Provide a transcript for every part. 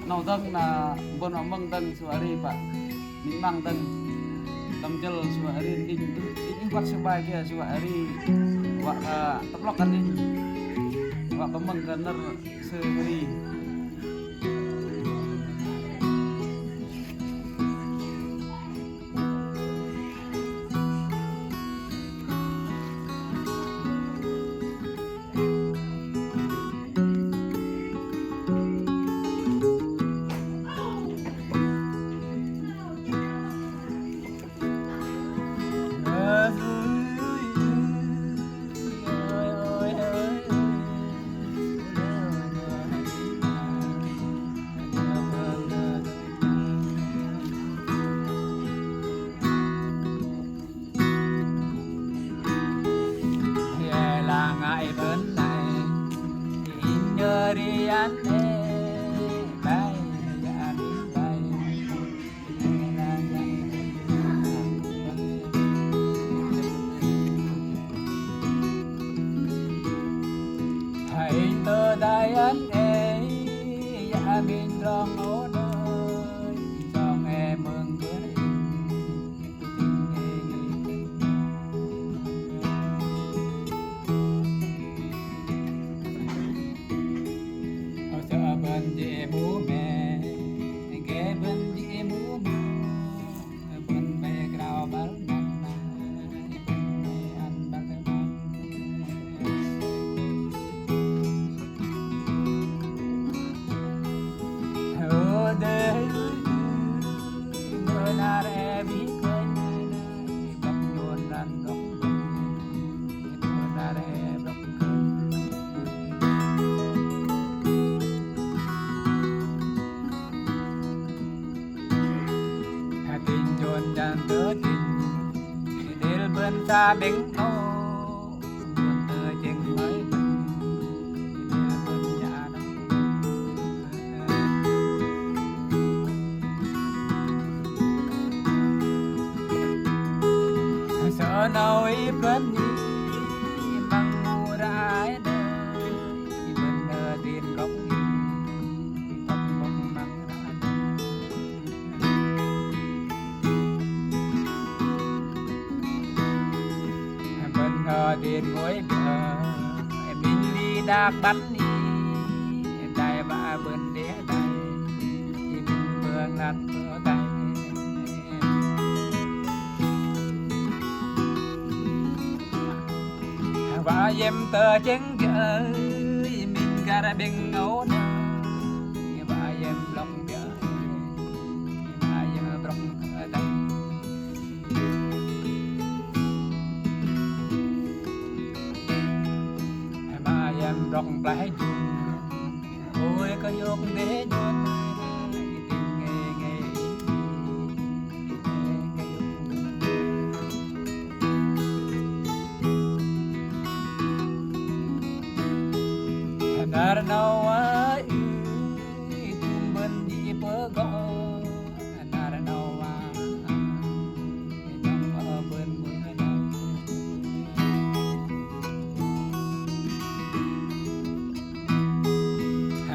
nau tang na bon amang tang suari pak mimang tang tamjel suari ding pak sebagai suari wa teplok kan ini wa pemang kaner sehari ngại bên này in nhớ đi anh bay dạ đi bay hãy tơ đại anh dạ mình rong ở đời rong em mừng bữa bên địa bố mẹ ghé bên địa bố mẹ bên mẹ cao bán năn bên mẹ anh bán cái bán ở đây mưa na re biết quên bắp nhon ran góc mưa na re bắp tình chôn chẳng tớ tình đến bên xa đứng nô buồn tơ chừng mới đến bên nhà đó sợ nỗi bên đi bằng mùa rãi đời bên nơi tiền góc tiền ngồi bờ mình đi đạp bắn đi đại ba bên đế đại thì mình mưa ngặt mưa cay và em tờ chén vợ mình cả ra bên ngấu nơ và em lòng vợ và em lòng ở đây em rong lại ôi có dục để nhon tình nghe nghe nara nâu ai tum bên đi bờ gò nara nâu trong ở bên mưa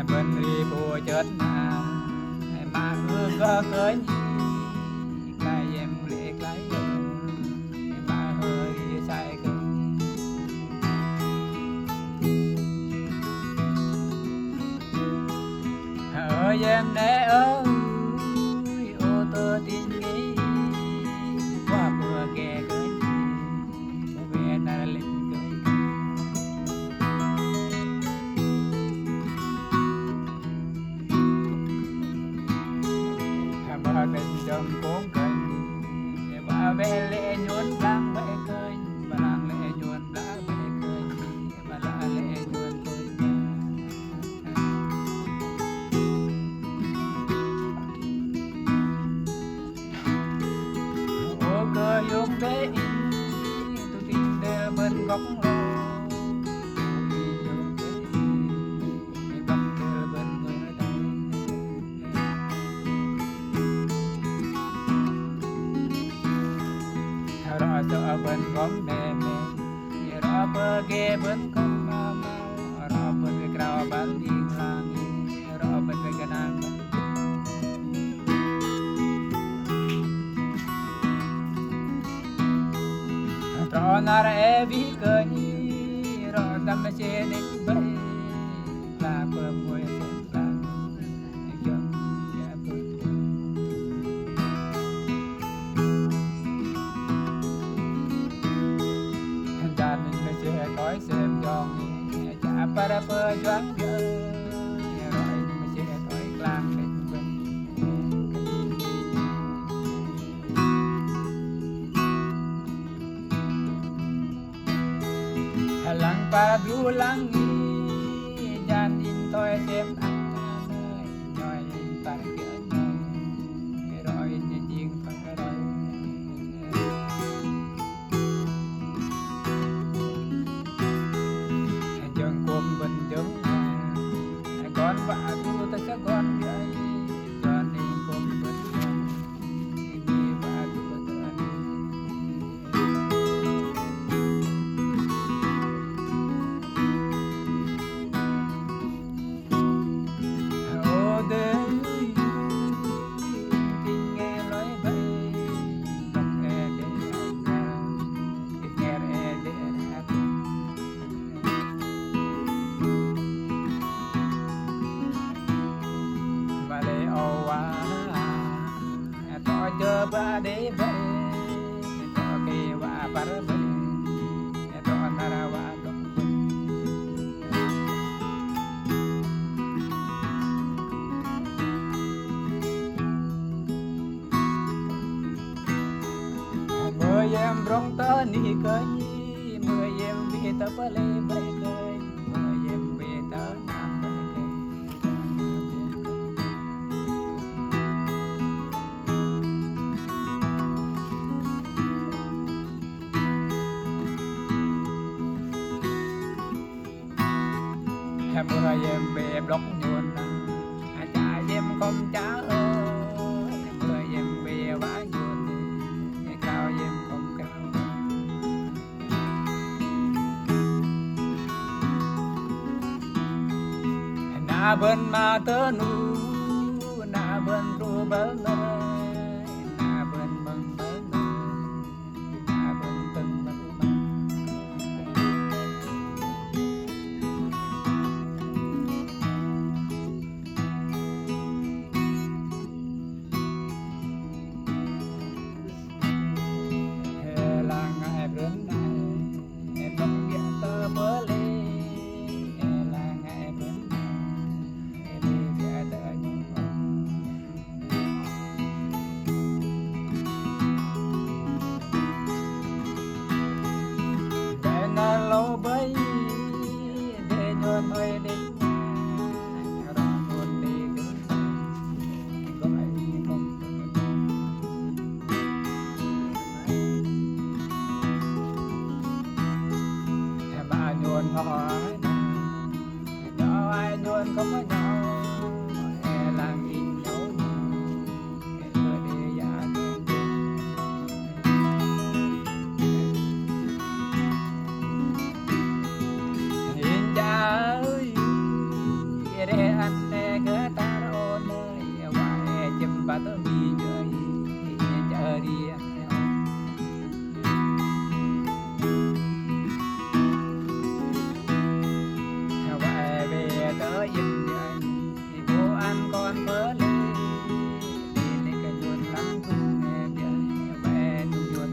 bên ri bùa chết mà hương có cớ nhi cái em lệ cái mà hơi sai cơ ở em để ơi ô tô tin nghĩ qua bữa ghé cớ nhi về ta lên bên trong cuốn kênh và về lệ nhuận lang bể kênh và lang lệ nhuận lá bể kênh và lá lệ nhuận tôi ô cơ dục bể tôi tin đeo bên góc lô ở bên góm mẹ mẹ ra bờ ghé bên con mau ra bên cái cao bán đi lang ra bên cái nang nara e vi cơ ni ro tam che đến bay là bờ môi sen là cho ya bờ đàn mình che tối xem giòn chả para bờ choáng giờ rồi mình che tối lang đến bên lang para du lang ni jan in tôi xem anh ơi nhoi in para kia nhoi rồi in chiên phải rồi chân côm bình chứng con vợ tu ta sẽ con vậy cho nên côm bình đi vợ tu cho ba để về cho cái và par về cho tara wa đông mưa em rong ta ni cái mưa em về ta pa le bay cái mưa em về ta nam mưa em về block nhuận cha em không cha ơi mưa em về vá nhuận cao em không cao na bên mà tớ nu na bên ru bờ na bên mừng bờ na bên từng bờ lâu bấy để nhon thôi đến rồi buồn đi gọi không mà nhon hỏi nhỏ ai nhon không có nhỏ làng in dấu người đi ra bà tớ mi chơi chờ đi vậy về tớ im chơi cô ăn con mớ lên lên cái chuột lắm cũng nghe chơi về tu chuột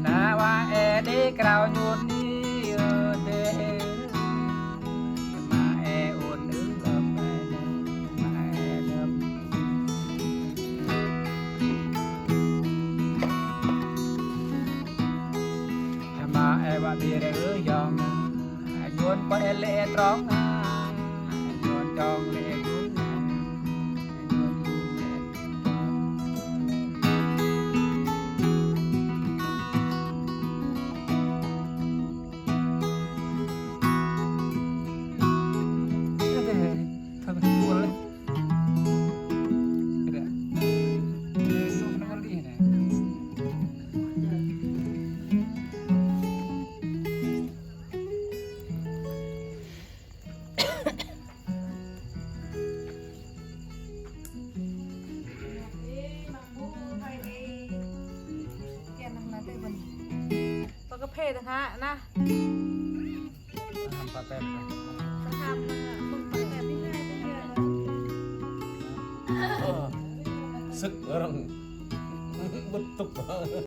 na wa đi cào chuột đi và bia rửa giòn nhuộn quay lệ tròn nhuộn tròn lệ cuốn แต่มันปากกระเพดนะคะนะ ทำปลาแป๊บ จะทำมึงปากแบบไม่ได้ไม่เยอะ Sức orang betuk